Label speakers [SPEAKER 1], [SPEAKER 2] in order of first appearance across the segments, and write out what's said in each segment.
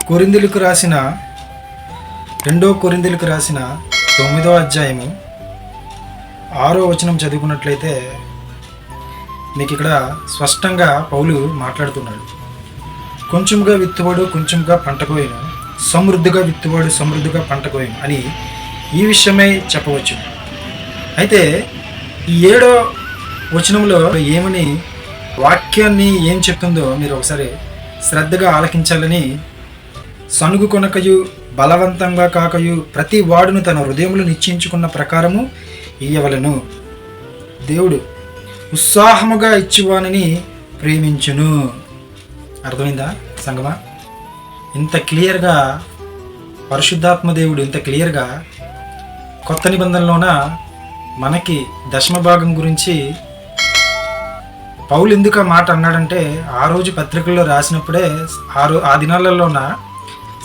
[SPEAKER 1] కొరింథీయులకు రాసిన 2 కొరింథీయులకు రాసిన 9వ అధ్యాయము 6వ వచనం చదువుకున్నట్లయితే మీకు ఇక్కడ స్పష్టంగా పౌలు మాట్లాడుతున్నాడు. కొంచెంగా విత్తువాడు కొంచెంగా పంట కోయను, సమృద్ధిగా విత్తువాడు సమృద్ధిగా పంట కోయను అని ఈ విషయమై చెప్పవచ్చు. అయితే ఈ 7వ వచనంలో ఏమని వాక్యాన్ని ఏం చెప్తుందో మీరు ఒకసారి శ్రద్ధగా ఆలకించాలని. సనుగు కొనకయు బలవంతంగా కాకయు ప్రతి వాడును తన హృదయములు నిశ్చయించుకున్న ప్రకారము ఇయ్యవలను. దేవుడు ఉత్సాహముగా ఇచ్చువానిని ప్రేమించును. అర్థమైందా సంగమా? ఇంత క్లియర్గా పరిశుద్ధాత్మ దేవుడు ఇంత క్లియర్గా కొత్త నిబంధనలోన మనకి దశమ భాగం గురించి పౌలు ఎందుకు ఆ మాట అన్నాడంటే, ఆ రోజు పత్రికల్లో రాసినప్పుడే ఆ దినాలలోన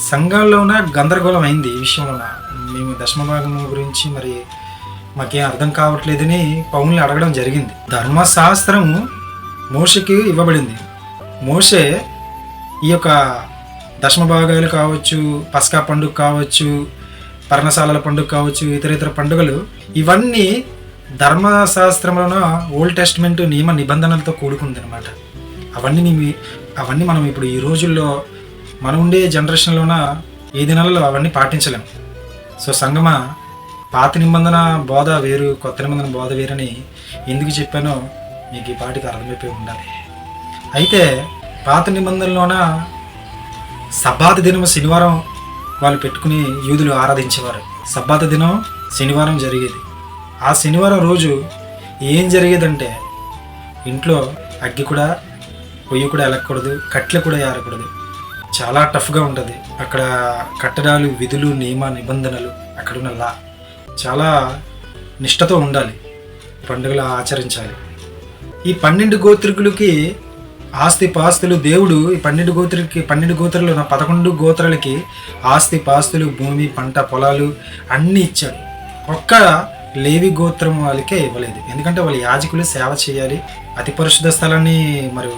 [SPEAKER 1] సంఘాల్లోన గందరగోళం అయింది ఈ విషయంలోన. మేము దశమ భాగం గురించి మరి మాకేం అర్థం కావట్లేదని పౌల్ని అడగడం జరిగింది. ధర్మశాస్త్రము మోషేకి ఇవ్వబడింది. మోషే ఈ యొక్క దశమ భాగాలు కావచ్చు, పస్కా పండుగ కావచ్చు, పర్ణశాలల పండుగ కావచ్చు, ఇతర పండుగలు ఇవన్నీ ధర్మశాస్త్రంలోన ఓల్డ్ టెస్ట్మెంట్ నియమ నిబంధనలతో కూడుకుంది అనమాట. అవన్నీ మనం ఇప్పుడు ఈ రోజుల్లో మనం ఉండే జనరేషన్లోన ఈ దినాలలో అవన్నీ పాటించలేం. సో సంగమ, పాత నిబంధన బోధ వేరు, కొత్త నిబంధన బోధ వేరని ఎందుకు చెప్పానో మీకు ఈ పాటికి అర్థమైపోయి ఉండాలి. అయితే పాత నిబంధనలోన సబ్బాతు దినం శనివారం వాళ్ళు పెట్టుకుని యూదులు ఆరాధించేవారు. సబ్బాతు దినం శనివారం జరిగేది. ఆ శనివారం రోజు ఏం జరిగేదంటే, ఇంట్లో అగ్గి కూడా పొయ్యి కూడా ఎలక్కూడదు, కట్టెలు కూడా ఏరకూడదు. చాలా టఫ్గా ఉంటుంది అక్కడ. కట్టడాలు, విధులు, నియమ నిబంధనలు, అక్కడున్న లా చాలా నిష్టతో ఉండాలి. పండుగలు ఆచరించాలి. ఈ 12 గోత్రికులకి ఆస్తి పాస్తులు దేవుడు ఈ 12 గోత్రాలు 11 గోత్రాలకి ఆస్తి పాస్తులు, భూమి, పంట పొలాలు అన్నీ ఇచ్చాడు. ఒక్క లేవి గోత్రం వాళ్ళకే ఇవ్వలేదు. ఎందుకంటే వాళ్ళు యాజకులు, సేవ చేయాలి, అతి పరిశుద్ధ స్థలాన్ని మరి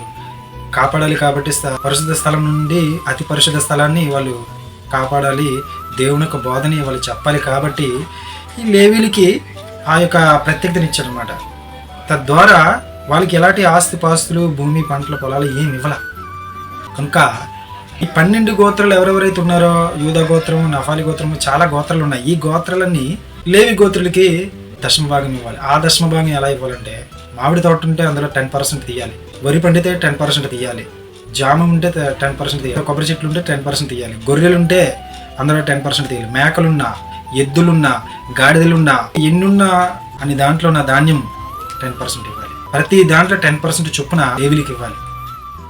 [SPEAKER 1] కాపాడాలి. కాబట్టి పరిశుద్ధ స్థలం నుండి అతి పరిశుద్ధ స్థలాన్ని వాళ్ళు కాపాడాలి, దేవుని యొక్క బోధని వాళ్ళు చెప్పాలి. కాబట్టి ఈ లేవీలకి ఆ యొక్క ప్రత్యేకతనిచ్చారనమాట. తద్వారా వాళ్ళకి ఎలాంటి ఆస్తి పాస్తులు, భూమి, పంటల పొలాలు ఏమి ఇవ్వాల. కనుక ఈ 12 గోత్రాలు ఎవరెవరైతే ఉన్నారో, యూదా గోత్రము, నఫాలి గోత్రము, చాలా గోత్రాలు ఉన్నాయి. ఈ గోత్రాలన్నీ లేవి గోత్రులకి దశమ భాగం ఇవ్వాలి. ఆ దశమ భాగం ఎలా ఇవ్వాలంటే, మామిడి తోట ఉంటే అందులో 10% తీయాలి, వరి పండితే 10% తీయాలి, జామ ఉంటే 10% తీయాలి, కొబ్బరి చెట్లు ఉంటే 10% తీయాలి, గొర్రెలు ఉంటే అందులో 10% తీయాలి, మేకలున్నా, ఎద్దులున్నా, గాడిదలున్నా, ఎన్నున్నా అని దాంట్లో ఉన్న ధాన్యం 10% ఇవ్వాలి. ప్రతి దాంట్లో 10% చొప్పున లేవీలకి ఇవ్వాలి.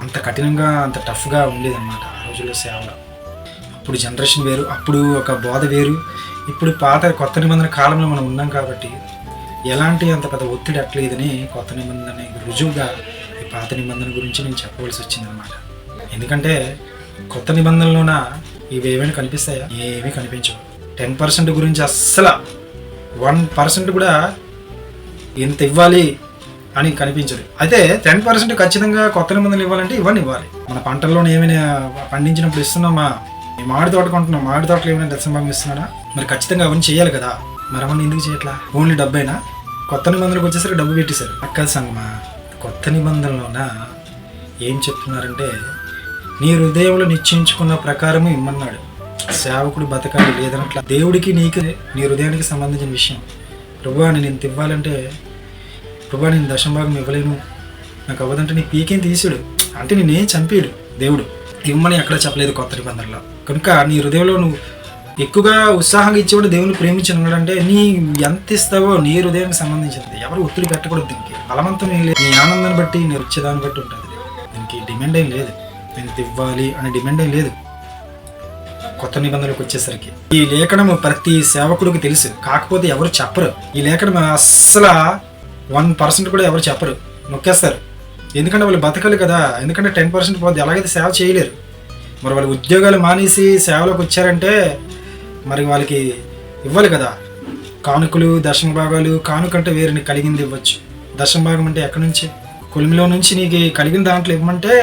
[SPEAKER 1] అంత కఠినంగా, అంత టఫ్గా ఉండేదన్నమాట ఆ రోజుల్లో సేవలో. అప్పుడు జనరేషన్ వేరు, అప్పుడు ఒక బోధ వేరు. ఇప్పుడు కొత్త నిబంధన కాలంలో మనం ఉన్నాం కాబట్టి ఎలాంటి అంత పెద్ద ఒత్తిడి అట్లేదని కొత్త నిబంధన రుజువుగా ఈ పాత నిబంధన గురించి నేను చెప్పవలసి వచ్చిందనమాట. ఎందుకంటే కొత్త నిబంధనలోన ఇవి ఏమైనా కనిపిస్తాయా? ఏమీ కనిపించవు. 10% గురించి అస్సలు 1% కూడా ఎంత ఇవ్వాలి అని కనిపించదు. అయితే 10% ఖచ్చితంగా కొత్త నిబంధనలు ఇవ్వాలంటే ఇవన్నీ ఇవ్వాలి. మన పంటల్లో ఏమైనా పండించినప్పుడు ఇస్తున్నామా? మామిడి తోట కొంటున్నాం, మామిడి తోటలో ఏమైనా దశమ ఇస్తున్నానా? మరి ఖచ్చితంగా అవన్నీ చేయాలి కదా. మరి అవన్నీ ఎందుకు చేయట్లా? ఓన్లీ డబ్బైనా? కొత్త నిబంధనలకు వచ్చేసరికి డబ్బు పెట్టేశారు. అక్కల సంగమా, కొత్త నిబంధనలోన ఏం చెప్తున్నారంటే, నీ హృదయంలో నిశ్చయించుకున్న ప్రకారము ఇమ్మన్నాడు. సేవకుడు బతకాలి లేదనట్లా. దేవుడికి నీకు నీ హృదయానికి సంబంధించిన విషయం. ప్రభువా నేను ఇంత ఇవ్వాలంటే, ప్రభువా నేను దశమ భాగం ఇవ్వలేను, నాకు అవ్వదంటే నీ పీకేం తీసాడు అంటే నేనేం చంపాడు దేవుడు. ఇవ్వమని ఎక్కడ చెప్పలేదు కొత్త నిబంధనలో. కనుక నీ హృదయంలో నువ్వు ఎక్కువగా ఉత్సాహంగా ఇచ్చేవాడు దేవుని ప్రేమించినాడంటే నీ ఎంత ఇస్తావో నీ హృదయానికి సంబంధించింది. ఎవరు ఒత్తిడి పెట్టకూడదు. దీనికి బలవంతం ఏం లేదు. నీ ఆనందాన్ని బట్టి, నీ వచ్చేదాన్ని బట్టి ఉంటుంది. దీనికి డిమాండ్ ఏం లేదు. నేను ఇవ్వాలి అనే డిమాండ్ ఏం లేదు కొత్త నిబంధనలకు వచ్చేసరికి. ఈ లేఖనము ప్రతి సేవకుడికి తెలుసు, కాకపోతే ఎవరు చెప్పరు. ఈ లేఖనం అస్సలు 1% కూడా ఎవరు చెప్పరు, నొక్కేస్తారు. ఎందుకంటే వాళ్ళు బతకాలి కదా. ఎందుకంటే 10% పోద్ది, ఎలాగైతే సేవ చేయలేరు. మరి వాళ్ళు ఉద్యోగాలు మానేసి సేవలోకి వచ్చారంటే మరి వాళ్ళకి ఇవ్వాలి కదా కానుకలు, దశమ భాగాలు. కానుకంటే వేరు నీకు కలిగింది ఇవ్వచ్చు. దశమ భాగం అంటే ఎక్కడి నుంచి? కొలిమిలో నుంచి నీకు కలిగిన దాంట్లో ఇవ్వమంటే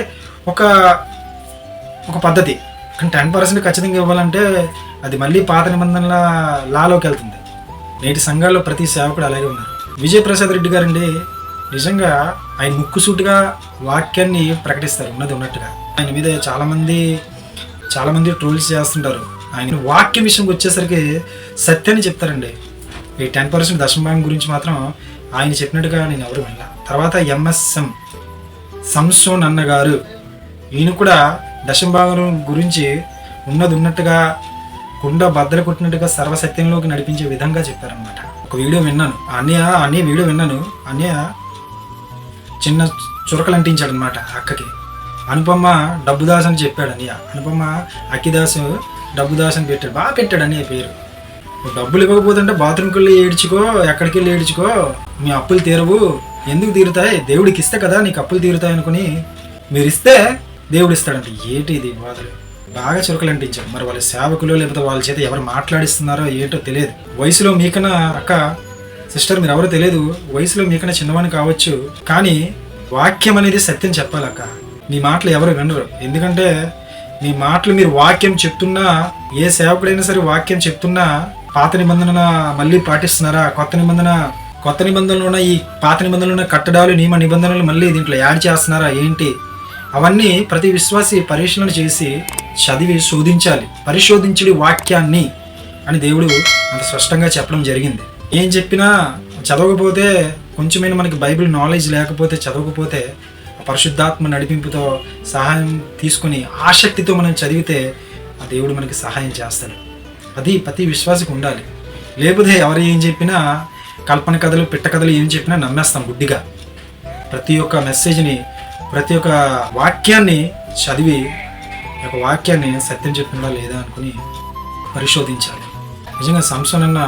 [SPEAKER 1] ఒక పద్ధతి. కానీ 10% ఖచ్చితంగా ఇవ్వాలంటే అది మళ్ళీ పాత నిబంధనల లాలోకి వెళ్తుంది. నేటి సంఘాల్లో ప్రతి సేవకుడు అలాగే ఉన్నారు. విజయప్రసాద్ రెడ్డి గారండి నిజంగా ఆయన ముక్కుసూటిగా వాక్యాన్ని ప్రకటిస్తారు ఉన్నది ఉన్నట్టుగా. ఆయన మీద చాలామంది ట్రోల్స్ చేస్తుంటారు. ఆయన వాక్యం విషయంకి వచ్చేసరికి సత్యాన్ని చెప్తారండి. ఈ 10% దశమభాగం గురించి మాత్రం ఆయన చెప్పినట్టుగా నేను ఎవరు విన్నా. తర్వాత ఎంఎస్ఎం సంసోన్ అన్న గారు, ఈయన కూడా దశమభాగం గురించి ఉన్నది ఉన్నట్టుగా కుండ బద్దలు కొట్టినట్టుగా సర్వసత్యంలోకి నడిపించే విధంగా చెప్పారనమాట. ఒక వీడియో విన్నాను, అన్నయ్య వీడియో విన్నాను. అన్నయ్య చిన్న చురకలు అంటించాడు అనమాట అక్కకి. అనుపమ డబ్బుదాస్ అని చెప్పాడు అన్నయ్య. అనుపమ అక్కిదాసు డబ్బుదాస్ అని పెట్టాడు, బాగా పెట్టాడు అన్నయ్య పేరు. డబ్బులు ఇవ్వకపోతుంటే బాత్రూమ్కి వెళ్ళి ఏడ్చుకో, ఎక్కడికి వెళ్ళి ఏడ్చుకో, మీ అప్పులు తీరవు. ఎందుకు తీరుతాయి? దేవుడికి ఇస్తే కదా నీకు అప్పులు తీరుతాయి అనుకుని మీరు ఇస్తే దేవుడు ఇస్తాడంటే ఏంటి ఇది బాధలు. బాగా చురకలు అంటించాడు. మరి వాళ్ళ సేవకులు లేకపోతే వాళ్ళ చేత ఎవరు మాట్లాడిస్తున్నారో ఏంటో తెలియదు. వయసులో మీకన్నా అక్క సిస్టర్ మీరు ఎవరో తెలియదు, వయసులో మీకన్నా చిన్నవాడిని కావచ్చు, కానీ వాక్యం అనేది సత్యం చెప్పాలక్క. మీ మాటలు ఎవరు వినరు. ఎందుకంటే మీ మాటలు మీరు వాక్యం చెప్తున్నా, ఏ సేవకుడైనా సరే వాక్యం చెప్తున్నా పాత నిబంధన మళ్ళీ పాటిస్తున్నారా, కొత్త నిబంధనలు ఉన్న ఈ పాత నిబంధనలు ఉన్న కట్టడాలు నియమ నిబంధనలు మళ్ళీ దీంట్లో యాడ్ చేస్తున్నారా ఏంటి, అవన్నీ ప్రతి విశ్వాసి పరిశీలన చేసి చదివి శోధించాలి. పరిశోధించుడి వాక్యాన్ని అని దేవుడు అంత స్పష్టంగా చెప్పడం జరిగింది. ఏం చెప్పినా చదవకపోతే, కొంచెమైనా మనకి బైబిల్ నాలెడ్జ్ లేకపోతే, చదవకపోతే పరిశుద్ధాత్మ నడిపింపుతో సహాయం తీసుకుని ఆసక్తితో మనం చదివితే ఆ దేవుడు మనకి సహాయం చేస్తాడు. అది ప్రతి విశ్వాసకు ఉండాలి. లేకపోతే ఎవరు ఏం చెప్పినా, కల్పన కథలు పిట్ట కథలు ఏం చెప్పినా నమ్మేస్తాం గుడ్డిగా. ప్రతి ఒక్క మెసేజ్ని, ప్రతి ఒక్క వాక్యాన్ని చదివి ఒక వాక్యాన్ని సత్యం చెప్పిందా లేదా అనుకుని పరిశోధించాలి. నిజంగా సంసోన్ అన్న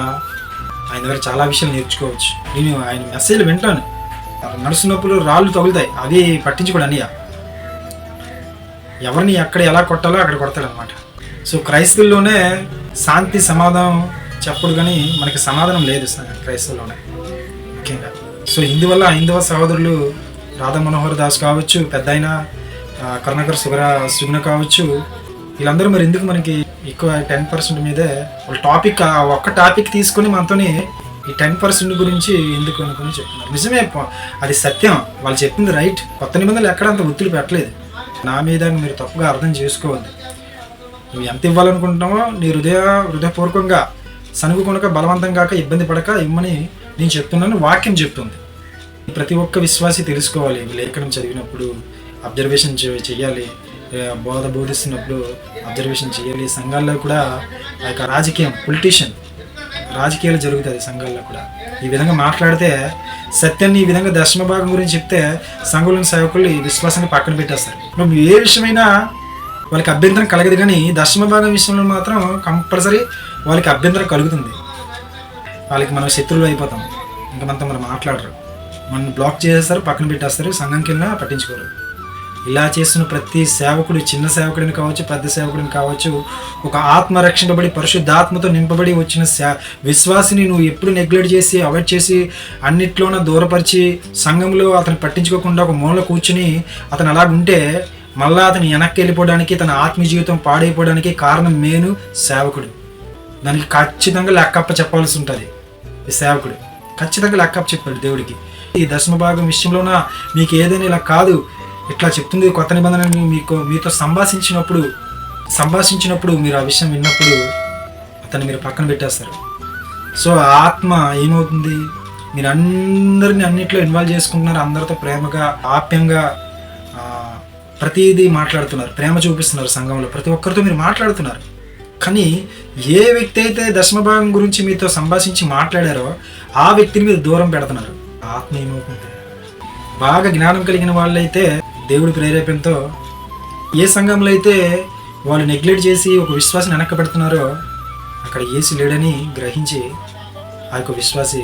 [SPEAKER 1] ఆయన దగ్గర చాలా విషయాలు నేర్చుకోవచ్చు. నేను ఆయన మెసేజ్లు వింటాను, నడుస్తున్నప్పుడు రాళ్ళు తగులుతాయి, అవి పట్టించుకోడు అన్నయ్య. ఎవరిని ఎక్కడ ఎలా కొట్టాలో అక్కడ కొడతాడు అనమాట. సో క్రైస్తవుల్లోనే శాంతి సమాధానం చెప్పడు, కానీ మనకి సమాధానం లేదు క్రైస్తవుల్లోనే ముఖ్యంగా. సో ఇందువల్ల హైందవ సహోదరులు రాధా మనోహర్ దాస్ కావచ్చు, పెద్ద అయిన కరుణాకర్ సుగుణ కావచ్చు, వీళ్ళందరూ మరి ఎందుకు మనకి ఎక్కువ 10% మీదే వాళ్ళ టాపిక్, ఒక్క టాపిక్ తీసుకొని మనతోని ఈ 10% గురించి ఎందుకు అనుకుని చెప్తున్నారు. నిజమే, అది సత్యం, వాళ్ళు చెప్పింది రైట్. కొత్త నిబంధనలు ఎక్కడ అంత ఒత్తిడి పెట్టలేదు. నా మీద మీరు తప్పుగా అర్థం చేసుకోవద్దు. నువ్వు ఎంత ఇవ్వాలనుకుంటున్నావో నీ హృదయపూర్వకంగా సనుగుకొనక, బలవంతం కాక, ఇబ్బంది పడక ఇమ్మని నేను చెప్తున్నాను. వాక్యం చెప్తుంది. ప్రతి ఒక్క విశ్వాసి తెలుసుకోవాలి. లేఖనం చదివినప్పుడు అబ్జర్వేషన్ చేయాలి, బోధిస్తున్నప్పుడు అబ్జర్వేషన్ చేయాలి. సంఘాల్లో కూడా ఆ యొక్క రాజకీయం, రాజకీయాలు జరుగుతుంది సంఘాల్లో కూడా. ఈ విధంగా మాట్లాడితే, సత్యాన్ని ఈ విధంగా దశమ భాగం గురించి చెప్తే సంఘంలోని సేవకులు ఈ విశ్వాసాన్ని పక్కన పెట్టేస్తారు. నువ్వు ఏ విషయమైనా వాళ్ళకి అభ్యంతరం కలగదు, కానీ దశమ భాగం విషయంలో మాత్రం కంపల్సరీ వాళ్ళకి అభ్యంతరం కలుగుతుంది. వాళ్ళకి మనం శత్రువులు అయిపోతాం, ఇంకా మనతో మనం మాట్లాడరు, మనం బ్లాక్ చేసేస్తారు, పక్కన పెట్టేస్తారు, సంఘంకి వెళ్ళినా పట్టించుకోరు. ఇలా చేస్తున్న ప్రతి సేవకుడు, చిన్న సేవకుడిని కావచ్చు, పెద్ద సేవకుడిని కావచ్చు, ఒక ఆత్మ రక్షింపబడి పరిశుద్ధాత్మతో నింపబడి వచ్చిన విశ్వాసిని నువ్వు ఎప్పుడు నెగ్లెక్ట్ చేసి, అవాయిడ్ చేసి, అన్నిట్లోనూ దూరపరిచి, సంఘంలో అతను పట్టించుకోకుండా ఒక మూల కూర్చుని అతను అలాగుంటే మళ్ళా అతను వెనక్కి వెళ్ళిపోవడానికి, తన ఆత్మీయ జీవితం పాడైపోవడానికి కారణం మెయిన్ సేవకుడు. దానికి ఖచ్చితంగా లెక్కప్ప చెప్పాల్సి ఉంటుంది. ఈ సేవకుడు ఖచ్చితంగా లెక్కప్ప చెప్పాడు దేవుడికి. ఈ దశమ భాగం విషయంలోన మీకు ఏదైనా ఇలా కాదు, ఇట్లా చెప్తుంది కొత్త నిబంధన, మీతో సంభాషించినప్పుడు మీరు ఆ విషయం విన్నప్పుడు అతన్ని మీరు పక్కన పెట్టేస్తారు. సో ఆత్మ ఏమవుతుంది, మీరు అందరినీ అన్నిట్లో ఇన్వాల్వ్ చేసుకుంటున్నారు, అందరితో ప్రేమగా ఆప్యంగా ప్రతిదీ మాట్లాడుతున్నారు, ప్రేమ చూపిస్తున్నారు. సంఘంలో ప్రతి ఒక్కరితో మీరు మాట్లాడుతున్నారు. కానీ ఏ వ్యక్తి అయితే దశమ భాగం గురించి మీతో సంభాషించి మాట్లాడారో ఆ వ్యక్తిని మీరు దూరం పెడుతున్నారు. ఆత్మ ఏమవుతుంది, బాగా జ్ఞానం కలిగిన వాళ్ళైతే దేవుడి ప్రేరేపణతో ఏ సంఘంలో అయితే వాళ్ళు నెగ్లెక్ట్ చేసి ఒక విశ్వాసాన్ని వెనక్కి పెడుతున్నారో అక్కడ యేసు లేడని గ్రహించి ఆ యొక్క విశ్వాసి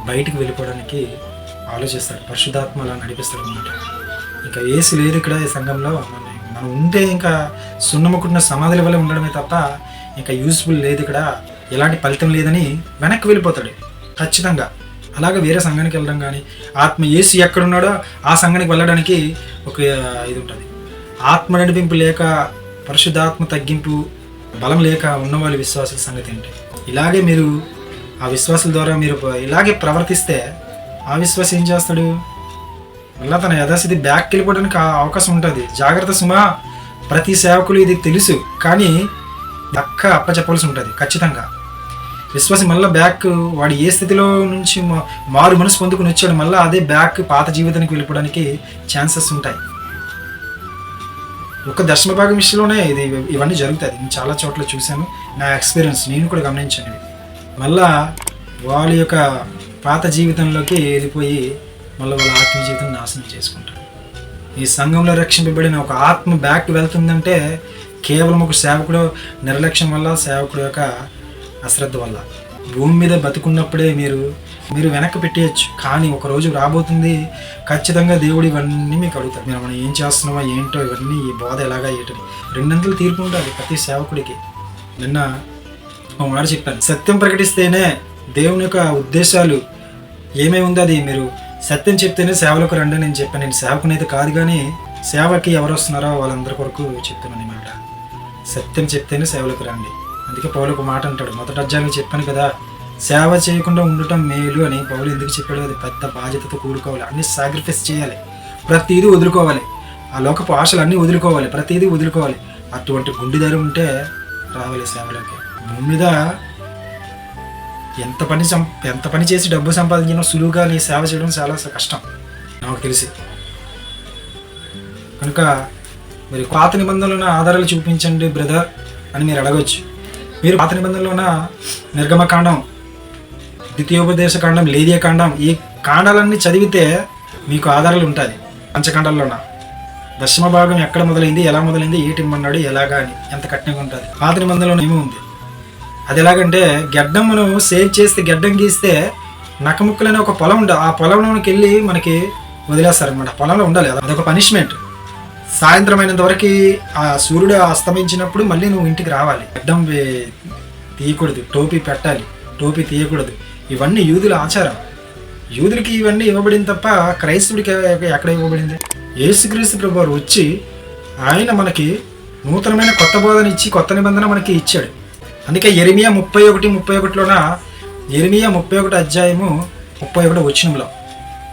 [SPEAKER 1] బయటికి వెళ్ళిపోవడానికి ఆలోచిస్తాడు. పరిశుద్ధాత్మ అలా నడిపిస్తాడు అన్నమాట. ఇంకా యేసు లేదు ఇక్కడ ఈ సంఘంలో, మనం ఉంటే ఇంకా సున్నముకుంటున్న సమాధుల వల్ల ఉండడమే తప్ప ఇంకా యూస్ఫుల్ లేదు, ఇక్కడ ఎలాంటి ఫలితం లేదని వెనక్కి వెళ్ళిపోతాడు ఖచ్చితంగా. అలాగే వేరే సంఘానికి వెళ్ళడం కానీ, ఆత్మ యేసు ఎక్కడున్నాడో ఆ సంఘానికి వెళ్ళడానికి ఒక ఇది ఉంటుంది. ఆత్మ నడిపింపు లేక పరిశుద్ధాత్మ తగ్గింపు బలం లేక ఉన్నవాళ్ళు విశ్వాసుల సంగతి ఏంటి? ఇలాగే మీరు ఆ విశ్వాసుల ద్వారా మీరు ఇలాగే ప్రవర్తిస్తే ఆ విశ్వాసం ఏం చేస్తాడు? మళ్ళీ తన యథాస్థితి బ్యాక్కి వెళ్ళిపోవడానికి అవకాశం ఉంటుంది. జాగ్రత్త సుమా, ప్రతి సేవకులు ఇది తెలుసు, కానీ అప్పచెప్పాల్సి ఉంటుంది ఖచ్చితంగా. విశ్వాసం మళ్ళీ బ్యాక్, వాడు ఏ స్థితిలో నుంచి మారు మనసు పొందుకుని వచ్చాడు, మళ్ళీ అదే బ్యాక్ పాత జీవితానికి వెళ్ళిపోవడానికి ఛాన్సెస్ ఉంటాయి. ఒక దశమ భాగం విషయంలోనే ఇవన్నీ జరుగుతాయి. నేను చాలా చోట్ల చూశాను, నా ఎక్స్పీరియన్స్ నేను కూడా గమనించాను. మళ్ళా వాళ్ళ యొక్క పాత జీవితంలోకి వెళ్ళిపోయి మళ్ళీ వాళ్ళ ఆత్మ జీవితం నాశనం చేసుకుంటారు. ఈ సంఘంలో రక్షింపబడిన ఒక ఆత్మ బ్యాక్ వెళ్తుందంటే కేవలం ఒక సేవకుడు నిర్లక్ష్యం వల్ల, సేవకుడు యొక్క అశ్రద్ధ వల్ల. భూమి మీద బతుకున్నప్పుడే మీరు వెనక్కి పెట్టేయచ్చు, కానీ ఒక రోజు రాబోతుంది ఖచ్చితంగా దేవుడు ఇవన్నీ మీకు అడుగుతారు. మీరు మనం ఏం చేస్తున్నామో ఏంటో, ఇవన్నీ ఈ బోధ ఎలాగా ఏంటని రెండంతలు తీర్పు ఉంటుంది ప్రతి సేవకుడికి. నిన్న ఒక మాట చెప్పాను, సత్యం ప్రకటిస్తేనే దేవుని యొక్క ఉద్దేశాలు ఏమేమి ఉందో అది మీరు సత్యం చెప్తేనే సేవలకు రండి నేను చెప్పాను. నేను సేవకుని అయితే కాదు, కానీ సేవకి ఎవరు వస్తున్నారో వాళ్ళందరి కొరకు చెప్తున్నాను అన్నమాట. సత్యం చెప్తేనే సేవలకు రండి. అందుకే పౌలు ఒక మాట అంటాడు, మొదటి అధ్యాయంలో చెప్పాను కదా, సేవ చేయకుండా ఉండటం మేలు అని. పౌలు ఎందుకు చెప్పాడు? అది పెద్ద బాధ్యతతో కూడుకోవాలి, అన్ని సాక్రిఫైస్ చేయాలి, ప్రతిదీ వదులుకోవాలి, ఆ లోకపు ఆశలు అన్నీ వదులుకోవాలి, ప్రతిదీ వదులుకోవాలి. అటువంటి గుండె ఉంటే రావాలి సేవలోకి. భూమి మీద ఎంత పని చేసి డబ్బు సంపాదించిన సులువుగా నీ సేవ చేయడం చాలా కష్టం నాకు తెలిసి. కనుక మరి పాత నిబంధనలోన ఆధారాలు చూపించండి బ్రదర్ అని మీరు అడగవచ్చు. మీరు పాత నిబంధనలోన నిర్గమకాండం, ద్వితీయోపదేశకాండం, లేవియకాండం, ఈ కాండాలన్నీ చదివితే మీకు ఆధారాలు ఉంటుంది. పంచకాండాల్లోన దశమ భాగం ఎక్కడ మొదలైంది, ఎలా మొదలైంది, ఏటిమ్మన్నాడు, ఎలాగా అని ఎంత కఠినంగా ఉంటుంది. పాత నిబంధనలో ఏమీ ఉంది. అది ఎలాగంటే గెడ్డమ్మను సేవ్ చేస్తే, గెడ్డం గీస్తే నక్కముక్కలనే ఒక పొలం ఉంటుంది, ఆ పొలంలోకి వెళ్ళి మనకి వదిలేస్తారనమాట. పొలంలో ఉండాలి, అదొక పనిష్మెంట్. సాయంత్రం అయినంత వరకు ఆ సూర్యుడు అస్తమించినప్పుడు మళ్ళీ నువ్వు ఇంటికి రావాలి. గెడ్డం తీయకూడదు, టోపీ పెట్టాలి, టోపీ తీయకూడదు. ఇవన్నీ యూదుల ఆచారం. యూదులకి ఇవన్నీ ఇవ్వబడింది తప్ప క్రైస్తవుడికి ఎక్కడ ఇవ్వబడింది? యేసుక్రీస్తు ప్రభువారు వచ్చి ఆయన మనకి నూతనమైన కొత్త బోధన ఇచ్చి కొత్త నిబంధన మనకి ఇచ్చాడు. అందుకే యెరెమీయా 31:31లోన యెరెమీయా 31 అధ్యాయము 31 వచనంలో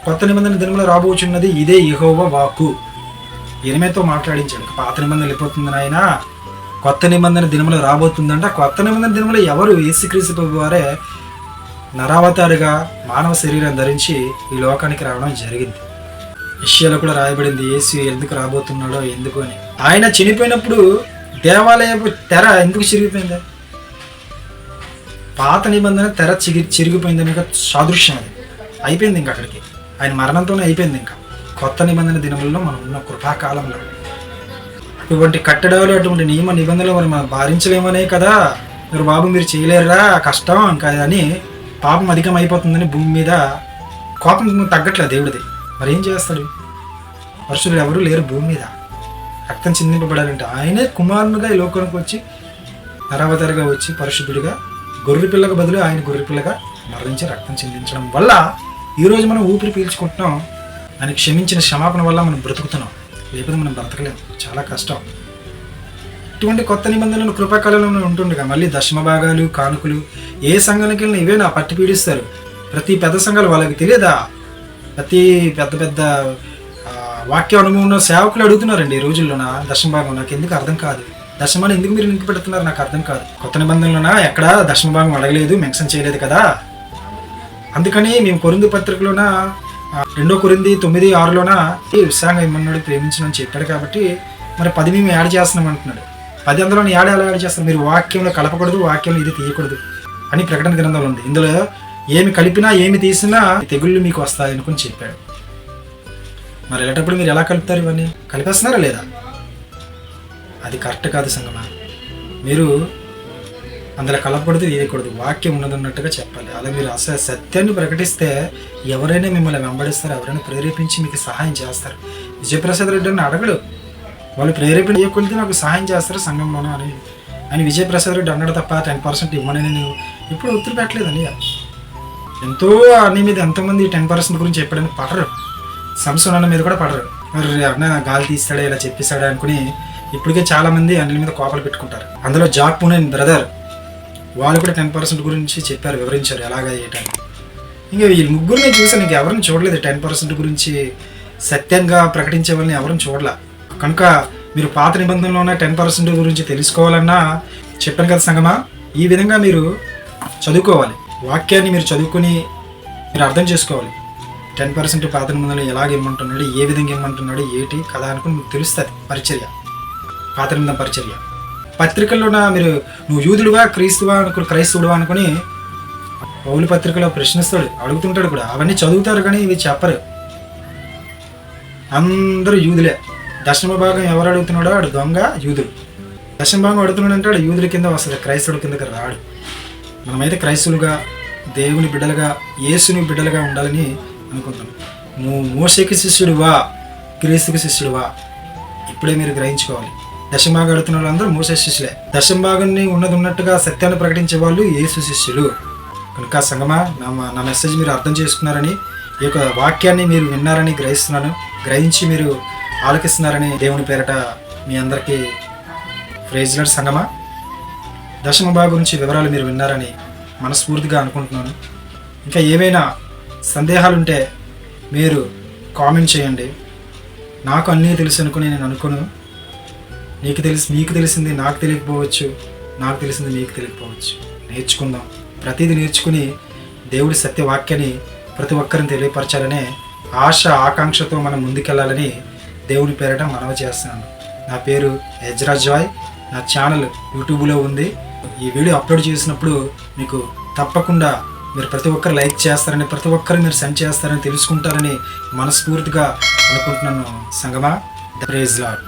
[SPEAKER 1] కొత్త నిబంధన దినంలో రాబోచున్నది ఇదే యెహోవా వాక్కు. యెరెమీయాతో మాట్లాడించాడు. పాత నిబంధన వెళ్ళిపోతుంది నాయన, కొత్త నిబంధన దినంలో రాబోతుందంట. కొత్త నిబంధన దినంలో ఎవరు? యేసుక్రీస్తు ప్రభువారే నరావతారుగా మానవ శరీరం ధరించి ఈ లోకానికి రావడం జరిగింది. యెషయాలో కూడా రాయబడింది యేసు ఎందుకు రాబోతున్నాడో ఎందుకు అని. ఆయన చనిపోయినప్పుడు దేవాలయపు తెర ఎందుకు చిరిగిపోయింది? పాత నిబంధన తెర చిరిగిపోయింది. ఇంకా సాదృశ్యం అది అయిపోయింది. ఇంకా అక్కడికి ఆయన మరణంతోనే అయిపోయింది. ఇంకా కొత్త నిబంధన దినములలో మనం ఉన్న కృపాకాలంలో అటువంటి కట్టడాలు, అటువంటి నియమ నిబంధనలు మనం భారించలేమనే కదా మీరు బాబు మీరు చేయలేరురా కష్టం ఇంకా అని పాపం అధికం అయిపోతుందని భూమి మీద కోపం తగ్గట్లేదు దేవుడిది. మరి ఏం చేస్తాడు? పరిశుద్ధులు ఎవరు లేరు భూమి మీద. రక్తం చిందింపబడాలంటే ఆయనే కుమారునిగా ఈ లోకానికి వచ్చి నరావతారిగా వచ్చి పరిశుద్ధుడిగా గొర్రె పిల్లగా బదులు ఆయన గొర్రె పిల్లగా మరణించి రక్తం చిందించడం వల్ల ఈరోజు మనం ఊపిరి పీల్చుకుంటున్నాం. ఆయన క్షమించిన క్షమాపణ వల్ల మనం బ్రతుకుతున్నాం, లేకపోతే మనం బ్రతకలేము, చాలా కష్టం. ఇటువంటి కొత్త నిబంధనలు కృపాకాలంలో ఉంటుండగా మళ్ళీ దశమ భాగాలు, కానుకలు ఏ సంఘానికి వెళ్ళినా ఇవే నా పట్టి పీడిస్తారు. ప్రతి పెద్ద సంఘాలు వాళ్ళకి తెలియదా? ప్రతి పెద్ద వాక్య అనుభవం ఉన్న సేవకులు అడుగుతున్నారండి ఈ రోజుల్లోనా దశమ భాగం. నాకు ఎందుకు అర్థం కాదు, దశమాన్ని ఎందుకు మీరు నింపి పెడుతున్నారు నాకు అర్థం కాదు. కొత్త నిబంధనలోనా ఎక్కడ దశమ భాగం అడగలేదు, మెన్షన్ చేయలేదు కదా. అందుకని మేము కొరింథీ పత్రికలోన 2 కొరింథీ 9:6లోన ఉత్సాహంగా ఇమ్మన్నాడు ప్రేమించమని చెప్పాడు కాబట్టి మరి 10 మేము యాడ్ చేస్తున్నాం అంటున్నాడు. 10 అందులో ఎలా యాడ్ చేస్తాం? మీరు వాక్యంలో కలపకూడదు, వాక్యంలో ఇది తీయకూడదు అని ప్రకటన గ్రంథంలో ఉంది. ఇందులో ఏమి కలిపినా ఏమి తీసినా తెగుళ్ళు మీకు వస్తాయి అనుకుని చెప్పాడు. మరి వెళ్ళేటప్పుడు మీరు ఎలా కలుపుతారు? ఇవన్నీ కలిపేస్తున్నారా లేదా? అది కరెక్ట్ కాదు సంగమా. మీరు అందులో కలపకూడదు, వేయకూడదు, వాక్యం ఉన్నదన్నట్టుగా చెప్పాలి. అలా మీరు అసలు సత్యాన్ని ప్రకటిస్తే ఎవరైనా మిమ్మల్ని వెంబడిస్తారు, ఎవరైనా ప్రేరేపించి మీకు సహాయం చేస్తారు. విజయప్రసాద్ రెడ్డి అని అడగడు, వాళ్ళు ప్రేరేపణ చేయకూడదు నాకు సహాయం చేస్తారు సంఘంలోనూ అని విజయప్రసాద్ రెడ్డి అన్నాడు తప్ప 10% ఇవ్వనని నేను ఇప్పుడు ఒత్తిడి పెట్టలేదని. ఎంతో అన్ని మీద ఎంతోమంది 10% గురించి చెప్పడానికి పడరు. సంసోన్ అన్న మీద కూడా పడరు. మరి అన్న గాలి తీస్తాడా ఇలా చెప్పేస్తాడా అనుకుని ఇప్పటికే చాలామంది అన్నిల మీద కోపాలు పెట్టుకుంటారు. అందులో జాక్ పూనెన్ బ్రదర్ వాళ్ళు కూడా 10% గురించి చెప్పారు, వివరించారు ఎలాగా ఏంటని. ఇంకా ఈ ముగ్గురిని చూసి నీకు ఎవరిని చూడలేదు 10% గురించి సత్యంగా ప్రకటించే వాళ్ళని ఎవరిని చూడలే. కనుక మీరు పాత నిబంధనలో ఉన్న 10% గురించి తెలుసుకోవాలన్నా చెప్పాను కదా సంగమా, ఈ విధంగా మీరు చదువుకోవాలి. వాక్యాన్ని మీరు చదువుకొని మీరు అర్థం చేసుకోవాలి. 10% పాత నిబంధనలు ఎలాగ ఇమ్మంటున్నాడు, ఏ విధంగా ఇమ్మంటున్నాడు, ఏటి కదా అనుకుని మీకు తెలుస్తుంది పరిచర్య, పాత నిబంధన పరిచర్య. పత్రికల్లోన మీరు నువ్వు యూదుడువా క్రైస్తవుడువా అనుకుని పౌలు పత్రికలో ప్రశ్నిస్తాడు, అడుగుతుంటాడు కూడా. అవన్నీ చదువుతారు కానీ ఇవి చెప్పరు. అందరూ యూదులే. దశమ భాగం ఎవరు అడుగుతున్నాడో ఆడు దొంగ యూదుడు. దశమ భాగం అడుగుతున్నాడు అంటే ఆడు యూదుల కింద వస్తుంది, క్రైస్తవుడి కిందకి రాడు. మనమైతే క్రైస్తవులుగా, దేవుని బిడ్డలుగా, యేసుని బిడ్డలుగా ఉండాలని అనుకుంటున్నాం. నువ్వు మోషేకి శిష్యుడువా, క్రీస్తుకి శిష్యుడువా, ఇప్పుడే మీరు గ్రహించుకోవాలి. దశంభాగం అడుగుతున్న వాళ్ళందరూ మోసే శిష్యులే. దశంభాగాన్ని ఉన్నట్టుగా సత్యాన్ని ప్రకటించే వాళ్ళు యేసు శిష్యులు. కనుక సంగమా, నా మెసేజ్ మీరు అర్థం చేసుకున్నారని, ఈ యొక్క వాక్యాన్ని మీరు విన్నారని గ్రహిస్తున్నాను. గ్రహించి మీరు ఆలకిస్తున్నారని దేవుని పేరట మీ అందరికీ ప్రైజ్ లార్డ్. సంగమా, దశమ భాగం గురించి వివరాలు మీరు విన్నారని మనస్ఫూర్తిగా అనుకుంటున్నాను. ఇంకా ఏవైనా సందేహాలుంటే మీరు కామెంట్ చేయండి. నాకు అన్నీ తెలుసు అనుకుని నేను అనుకోను. మీకు తెలిసింది నాకు తెలియకపోవచ్చు, నాకు తెలిసింది మీకు తెలియకపోవచ్చు. నేర్చుకుందాం, ప్రతిదీ నేర్చుకుని దేవుడి సత్యవాక్యాన్ని ప్రతి ఒక్కరిని తెలియపరచాలనే ఆశ ఆకాంక్షతో మనం ముందుకెళ్ళాలని దేవుని పేరట మనవి చేస్తున్నాను. నా పేరు ఎజ్రా జాయ్. నా ఛానల్ యూట్యూబ్లో ఉంది. ఈ వీడియో అప్లోడ్ చేసినప్పుడు మీకు తప్పకుండా మీరు ప్రతి ఒక్కరు లైక్ చేస్తారని, ప్రతి ఒక్కరు మీరు సెండ్ చేస్తారని తెలుసుకుంటారని మనస్ఫూర్తిగా అనుకుంటున్నాను. సంగమా, ప్రైజ్ లార్డ్.